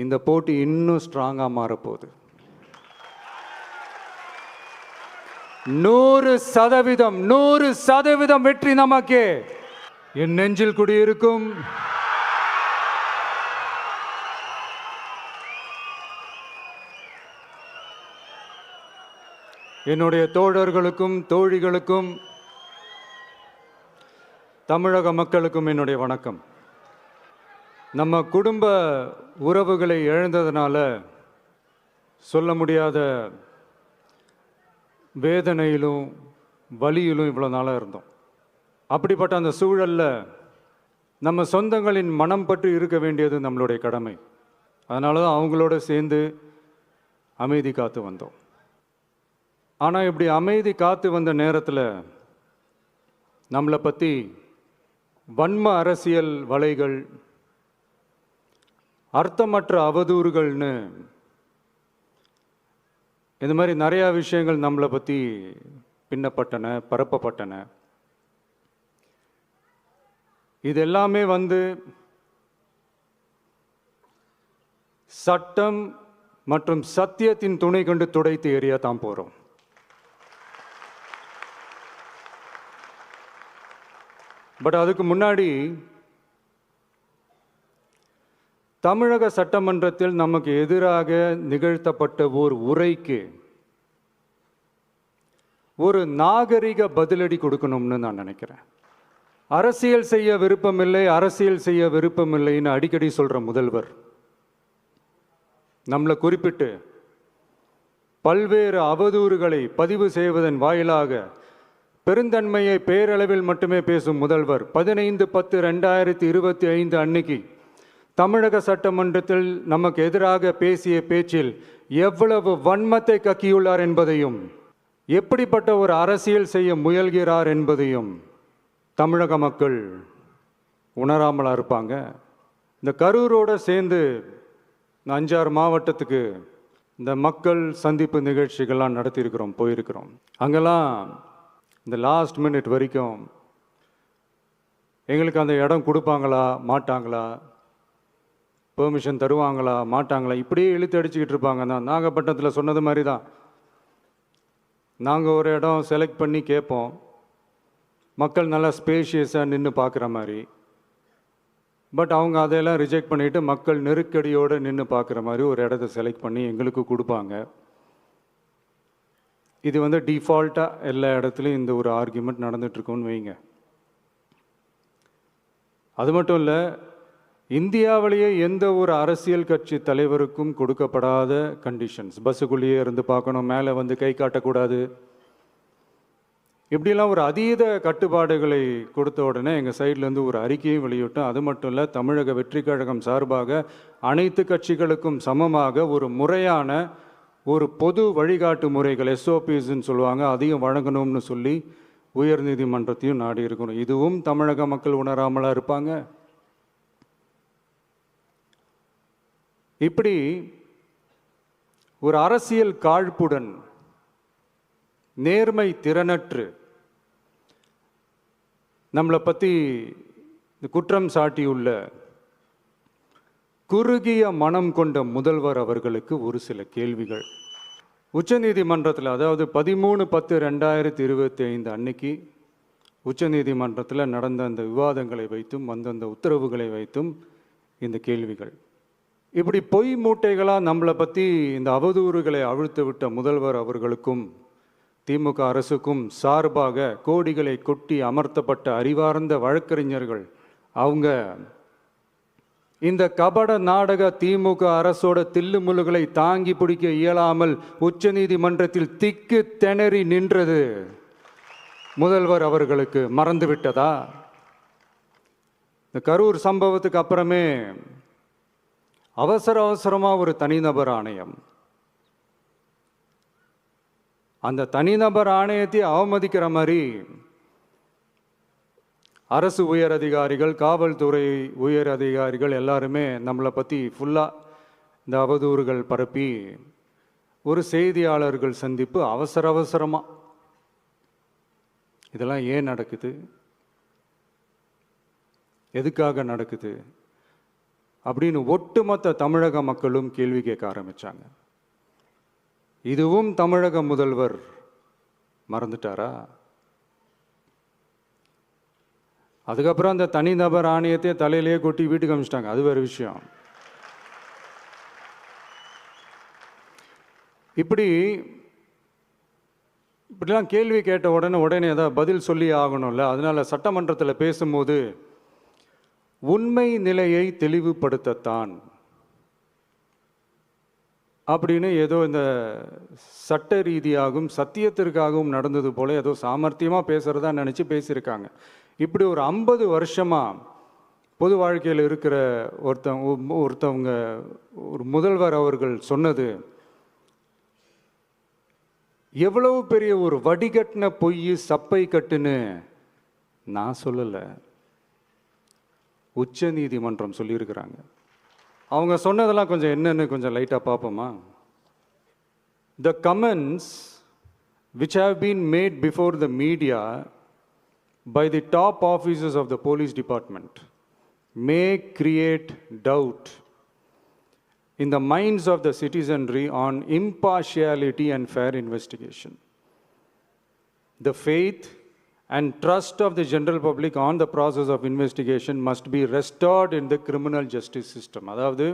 இந்த போட்டி இன்னும் ஸ்ட்ராங்காக மாறப்போகுது. 100% வெற்றி நமக்கே. என் நெஞ்சில் குடியிருக்கும் என்னுடைய தோழர்களுக்கும் தோழிகளுக்கும் தமிழக மக்களுக்கும் என்னுடைய வணக்கம். நம்ம குடும்ப உறவுகளை இழந்ததுனால சொல்ல முடியாத வேதனையிலும் வலியிலும் இவ்வளோ நாளாக இருந்தோம். அப்படிப்பட்ட அந்த சூழலில் நம்ம சொந்தங்களின் மனம் பற்றி இருக்க வேண்டியது நம்மளுடைய கடமை. அதனால தான் அவங்களோட சேர்ந்து அமைதி காத்து வந்தோம். ஆனால் இப்படி அமைதி காத்து வந்த நேரத்தில் நம்மளை பற்றி வன்ம அரசியல் வலைகள், அர்த்தமற்ற அவதூறுகள்னு இந்த மாதிரி நிறையா விஷயங்கள் நம்மளை பற்றி பின்னப்பட்டன, பரப்பப்பட்டன. இது எல்லாமே சட்டம் மற்றும் சத்தியத்தின் துணை கொண்டு துடைத்து எறிய தான் போகிறோம். பட் அதுக்கு முன்னாடி தமிழக சட்டமன்றத்தில் நமக்கு எதிராக நிகழ்த்தப்பட்ட ஓர் உரைக்கு ஒரு நாகரிக பதிலடி கொடுக்கணும்னு நான் நினைக்கிறேன். அரசியல் செய்ய விருப்பமில்லை, அரசியல் செய்ய விருப்பமில்லைன்னு அடிக்கடி சொல்கிற முதல்வர் நம்மளை குறிப்பிட்டு பல்வேறு அவதூறுகளை பதிவு செய்வதன் வாயிலாக பெருந்தன்மையை பேரளவில் மட்டுமே பேசும் முதல்வர் 15/10/2025 அன்னைக்கு தமிழக சட்டமன்றத்தில் நமக்கு எதிராக பேசிய பேச்சில் எவ்வளவு வன்மத்தை கக்கியுள்ளார் என்பதையும், எப்படிப்பட்ட ஒரு அரசியல் செய்ய முயல்கிறார் என்பதையும் தமிழக மக்கள் உணராமலா இருப்பாங்க. இந்த கரூரோடு சேர்ந்து 5-6 மாவட்டத்துக்கு இந்த மக்கள் சந்திப்பு நிகழ்ச்சிகள்லாம் நடத்தியிருக்கிறோம், போயிருக்கிறோம். அங்கெல்லாம் இந்த லாஸ்ட் மினிட் வரைக்கும் எங்களுக்கு அந்த இடம் கொடுப்பாங்களா மாட்டாங்களா, பெர்மிஷன் தருவாங்களா மாட்டாங்களா, இப்படியே இழுத்து அடிச்சுக்கிட்டு இருப்பாங்க. தான் நாகப்பட்டினத்தில் சொன்னது மாதிரி தான். நாங்கள் ஒரு இடம் செலக்ட் பண்ணி கேட்போம், மக்கள் நல்லா ஸ்பேஷியஸாக நின்று பார்க்குற மாதிரி. பட் அவங்க அதையெல்லாம் ரிஜெக்ட் பண்ணிவிட்டு மக்கள் நெருக்கடியோடு நின்று பார்க்குற மாதிரி ஒரு இடத்த செலக்ட் பண்ணி எங்களுக்கு கொடுப்பாங்க. இது டிஃபால்ட்டாக எல்லா இடத்துலையும் இந்த ஒரு ஆர்கியூமெண்ட் நடந்துகிட்ருக்கோன்னு வைங்க. அது மட்டும் இல்லை, இந்தியாவிலேயே எந்த ஒரு அரசியல் கட்சி தலைவருக்கும் கொடுக்கப்படாத கண்டிஷன்ஸ். பஸ்ஸுக்குள்ளேயே இருந்து பார்க்கணும், மேலே கை காட்டக்கூடாது, இப்படிலாம் ஒரு அதீத கட்டுப்பாடுகளை கொடுத்த உடனே எங்கள் சைட்லேருந்து ஒரு அறிக்கையும் வெளியிட்டோம். அது மட்டும் இல்லை, தமிழக வெற்றி கழகம் சார்பாக அனைத்து கட்சிகளுக்கும் சமமாக ஒரு முறையான ஒரு பொது வழிகாட்டு முறைகள், SOPஸ்ன்னு சொல்லுவாங்க, அதையும் வழங்கணும்னு சொல்லி உயர்நீதிமன்றத்தையும் நாடி இருக்கணும். இதுவும் தமிழக மக்கள் உணராமலா இருப்பாங்க? இப்படி ஒரு அரசியல் காழ்ப்புடன், நேர்மை திறனற்று நம்மளை பற்றி குற்றம் சாட்டியுள்ள குறுகிய மனம் கொண்ட முதல்வர் அவர்களுக்கு ஒரு சில கேள்விகள். உச்சநீதிமன்றத்தில், அதாவது 13/10/2025 அன்னைக்கு உச்சநீதிமன்றத்தில் நடந்த அந்த விவாதங்களை வைத்தும் அந்தந்த உத்தரவுகளை வைத்தும் இந்த கேள்விகள். இப்படி பொய் மூட்டைகளாக நம்மளை பற்றி இந்த அவதூறுகளை அவிழ்த்து விட்ட முதல்வர் அவர்களுக்கும் திமுக அரசுக்கும் சார்பாக கோடிகளை கொட்டி அமர்த்தப்பட்ட அறிவார்ந்த வழக்கறிஞர்கள் அவங்க இந்த கபட நாடக திமுக அரசோட தில்லுமுல்லுகளை தாங்கி பிடிக்க இயலாமல் உச்சநீதிமன்றத்தில் திக்கு திணறி நின்றது முதல்வர் அவர்களுக்கு மறந்துவிட்டதா? இந்த கரூர் சம்பவத்துக்கு அப்புறமே அவசரமாக ஒரு தனிநபர் ஆணையம், அந்த தனிநபர் ஆணையத்தை அவமதிக்கிற மாதிரி அரசு உயர் அதிகாரிகள், காவல்துறை உயர் அதிகாரிகள் எல்லாருமே நம்மளை பற்றி ஃபுல்லாக இந்த அவதூறுகள் பரப்பி ஒரு செய்தியாளர்கள் சந்திப்பு அவசரமாக. இதெல்லாம் ஏன் நடக்குது? எதுக்காக நடக்குது? அப்படின்னு ஒட்டுமொத்த தமிழக மக்களும் கேள்வி கேட்க ஆரம்பிச்சாங்க. இதுவும் தமிழக முதல்வர் மறந்துட்டாரா? அதுக்கப்புறம் அந்த தனிநபர் ஆணையத்தை தலையிலேயே கொட்டி வீட்டுக்கு அனுப்பிச்சிட்டாங்க. அது வேறு விஷயம். இப்படிலாம் கேள்வி கேட்ட உடனே ஏதாவது பதில் சொல்லி ஆகணும்ல. அதனால சட்டமன்றத்தில் பேசும்போது உண்மை நிலையை தெளிவுபடுத்தத்தான் அப்படின்னு ஏதோ இந்த சட்ட ரீதியாகவும் சத்தியத்திற்காகவும் நடந்தது போல ஏதோ சாமர்த்தியமாக பேசுகிறதா நினச்சி பேசியிருக்காங்க. இப்படி ஒரு 50 வருஷமாக பொது வாழ்க்கையில் இருக்கிற ஒருத்தவங்க ஒரு முதல்வர் அவர்கள் சொன்னது எவ்வளவு பெரிய ஒரு வடிகட்டின பொய் சப்பை கட்டுன்னு நான் சொல்லலை, உச்ச நீதிமன்றம் சொல்லியிருக்கிறாங்க. அவங்க சொன்னதெல்லாம் கொஞ்சம் என்னன்னு கொஞ்சம் லைட்டாக பார்ப்போமா? The comments which have been made before the media by the top officers of the police department may create doubt in the minds of the citizenry on impartiality and fair investigation. The faith and trust of the general public on the process of investigation must be restored in the criminal justice system. அதாவது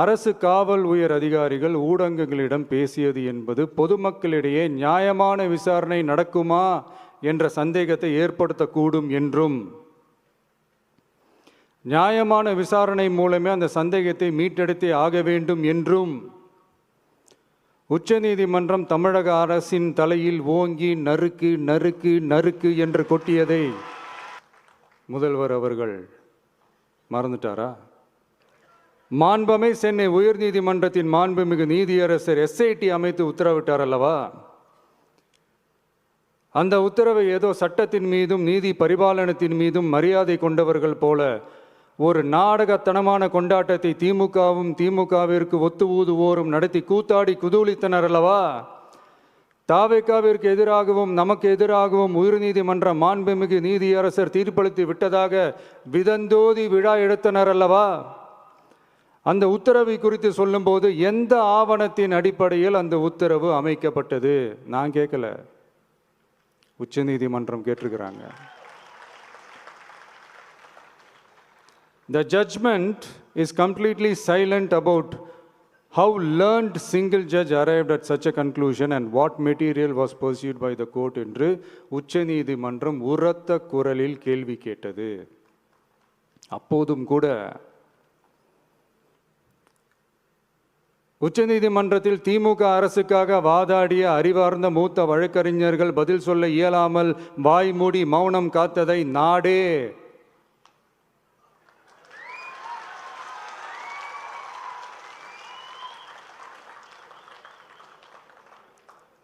அரசு காவல் உயர் அதிகாரிகள் ஊடகங்களிடம் பேசியது என்பது பொதுமக்களிடையே நியாயமான விசாரணை நடக்குமா என்ற சந்தேகத்தை ஏற்படுத்தக்கூடும் என்றும், நியாயமான விசாரணை மூலமே அந்த சந்தேகத்தை மீட்டெடுத்தே ஆக வேண்டும் என்றும் உச்சநீதிமன்றம் தமிழக அரசின் தலையில் ஓங்கி நறுக்கு நறுக்கு நறுக்கு என்று கொட்டியதை முதல்வர் அவர்கள் மறந்துட்டாரா? மாண்புமை சென்னை உயர்நீதிமன்றத்தின் மாண்புமிகு நீதியரசர் SIT அமைத்து உத்தரவிட்டார் அல்லவா? அந்த உத்தரவை ஏதோ சட்டத்தின் மீதும் நீதி பரிபாலனத்தின் மீதும் மரியாதை கொண்டவர்கள் போல ஒரு நாடகத்தனமான கொண்டாட்டத்தை திமுகவிற்கு ஒத்து ஊதுவோரும் நடத்தி கூத்தாடி குதூளித்தனர் அல்லவா? தாவேக்காவிற்கு எதிராகவும் நமக்கு எதிராகவும் உயர்நீதிமன்ற மாண்புமிகு நீதியரசர் தீர்ப்பளித்து விட்டதாக விதந்தோதி விழா எடுத்தனர் அல்லவா? அந்த உத்தரவை குறித்து சொல்லும்போது எந்த ஆவணத்தின் அடிப்படையில் அந்த உத்தரவு அமைக்கப்பட்டது? நான் கேட்கல, உச்சநீதிமன்றம் கேட்டிருக்கிறாங்க. The judgment is completely silent about how learned single judge arrived at such a conclusion and what material was pursued by the court என்று உச்சநீதிமன்றம் உரத்த குரலில் கேள்வி கேட்டது. அப்போதும் கூட உச்சநீதிமன்றத்தில் திமுக அரசுக்காக வாதாடிய அறிவார்ந்த மூத்த வழக்கறிஞர்கள் பதில் சொல்ல இயலாமல் வாய் மூடி மௌனம் காத்ததை நாடே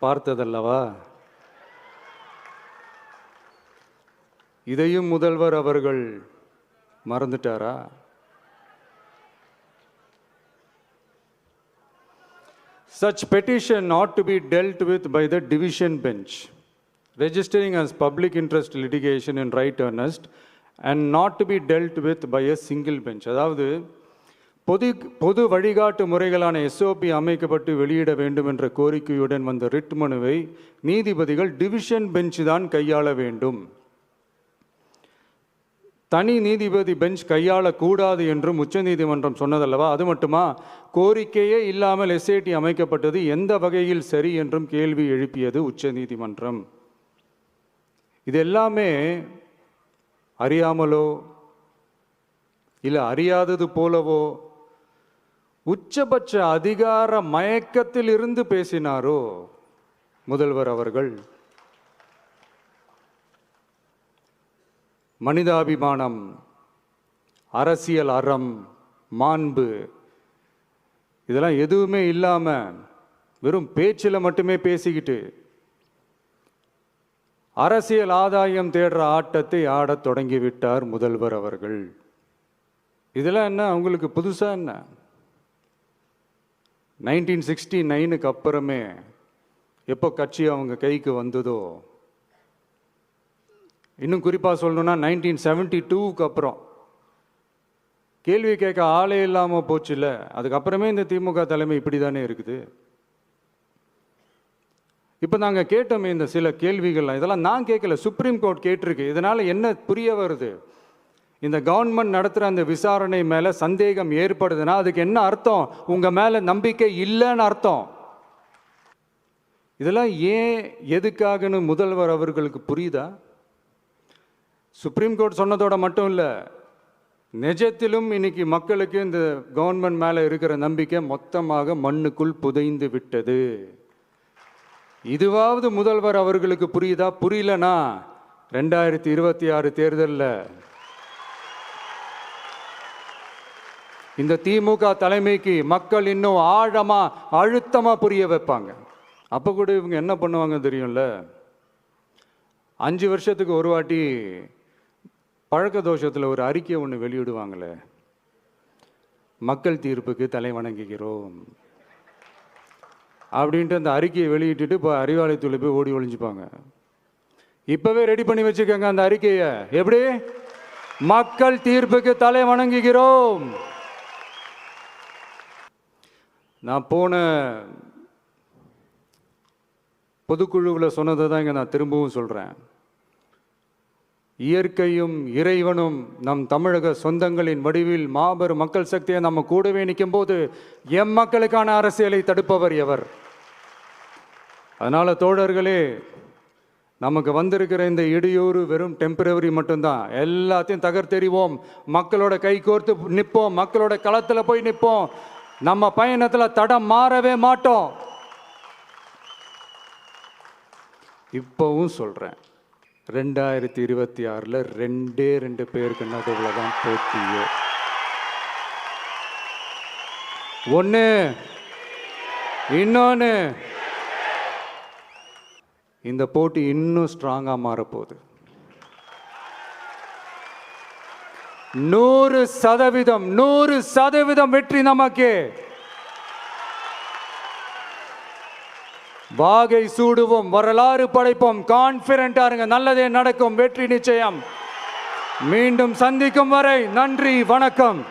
பார்த்ததல்லவா? இதையும் முதல்வர் அவர்கள் மறந்துட்டாரா? Such petition ought to be dealt with by the division bench, registering as public interest litigation in right earnest and not to be dealt with by a single bench. அதாவது பொது வழிகாட்டு முறைகளான SOP அமைக்கப்பட்டு வெளியிட வேண்டும் என்ற கோரிக்கையுடன் வந்த ரிட் மனுவை நீதிபதிகள் டிவிஷன் பெஞ்ச் தான் கையாள வேண்டும், தனி நீதிபதி பெஞ்ச் கையாளக்கூடாது என்றும் உச்சநீதிமன்றம் சொன்னதல்லவா? அது மட்டுமா, கோரிக்கையே இல்லாமல் SIT அமைக்கப்பட்டது எந்த வகையில் சரி என்றும் கேள்வி எழுப்பியது உச்சநீதிமன்றம். இது எல்லாமே அறியாமலோ இல்லை அறியாதது போலவோ உச்சபட்ச அதிகார மயக்கத்தில் இருந்து பேசினாரோ முதல்வர் அவர்கள்? மனிதாபிமானம், அரசியல் அறம், மாண்பு இதெல்லாம் எதுவுமே இல்லாம வெறும் பேச்சில் மட்டுமே பேசிக்கிட்டு அரசியல் ஆதாயம் தேடுற ஆட்டத்தை ஆடத் தொடங்கிவிட்டார் முதல்வர் அவர்கள். இதெல்லாம் என்ன அவங்களுக்கு புதுசா? என்ன 1969க்கு அப்புறமே எப்போ கட்சி அவங்க கைக்கு வந்ததோ, இன்னும் குறிப்பாக சொல்லணும்னா 1972க்கு அப்புறம் கேள்வி கேட்க ஆளே இல்லாமல் போச்சுல்ல. அதுக்கப்புறமே இந்த திமுக தலைமை இப்படி தானே இருக்குது. இப்போ நாங்கள் கேட்டோமே இந்த சில கேள்விகள்லாம், இதெல்லாம் நான் கேட்கல, சுப்ரீம் கோர்ட் கேட்டிருக்கு. இதனால் என்ன புரிய வருது? இந்த கவர்மெண்ட் நடத்துகிற அந்த விசாரணை மேலே சந்தேகம் ஏற்படுதுன்னா அதுக்கு என்ன அர்த்தம்? உங்கள் மேலே நம்பிக்கை இல்லைன்னு அர்த்தம். இதெல்லாம் ஏன் எதுக்காகன்னு முதல்வர் அவர்களுக்கு புரியுதா? சுப்ரீம் கோர்ட் சொன்னதோட மட்டும் இல்லை, நிஜத்திலும் இன்னைக்கு மக்களுக்கு இந்த கவர்மெண்ட் மேலே இருக்கிற நம்பிக்கை மொத்தமாக மண்ணுக்குள் புதைந்து விட்டது. இதுவாவது முதல்வர் அவர்களுக்கு புரியுதா? புரியலனா 2026 தேர்தலில் இந்த திமுக தலைமைக்கு மக்கள் இன்னும் ஆழமா அழுத்தமா புரிய வைப்பாங்க. அப்போ கூட இவங்க என்ன பண்ணுவாங்க தெரியும்ல, 5 வருஷத்துக்கு ஒரு வாட்டி பழக்க தோஷத்தில் ஒரு அறிக்கை ஒன்று வெளியிடுவாங்களே, மக்கள் தீர்ப்புக்கு தலை வணங்குகிறோம் அப்படின்ட்டு அந்த அறிக்கையை வெளியிட்டுட்டு இப்போ அறிவாலயத்தில் போய் ஓடி ஒளிஞ்சுப்பாங்க. இப்போவே ரெடி பண்ணி வச்சுக்கோங்க அந்த அறிக்கையை. எப்படி? மக்கள் தீர்ப்புக்கு தலை வணங்குகிறோம். நான் போன பொதுக்குழுவில் சொன்னதை தான் இங்கே நான் திரும்பவும் சொல்கிறேன். இயற்கையும் இறைவனும் நம் தமிழக சொந்தங்களின் வடிவில் மாபெரும் மக்கள் சக்தியை நம்ம கூடவே நிற்கும் போது எம் மக்களுக்கான அரசியலை தடுப்பவர் எவர்? அதனால் தோழர்களே, நமக்கு வந்திருக்கிற இந்த இடையூறு வெறும் டெம்பரவரி மட்டும்தான். எல்லாத்தையும் தகர்த்தெறிவோம், மக்களோட கை கோர்த்து நிற்போம், மக்களோட களத்தில் போய் நிற்போம். நம்ம பயணத்தில் தடம் மாறவே மாட்டோம். இப்போவும் சொல்கிறேன், 2026 2 பேருக்கு நடுவில் தான் போட்டியே. ஒன்று, இன்னொன்று, இந்த போட்டி இன்னும் ஸ்ட்ராங்காக மாறப்போகுது. 100% வெற்றி நமக்கு. வாகை சூடுவோம், வரலாறு படைப்போம், கான்பிடண்டா இருங்க, நல்லதே நடக்கும், வெற்றி நிச்சயம். மீண்டும் சந்திக்கும் வரை நன்றி, வணக்கம்.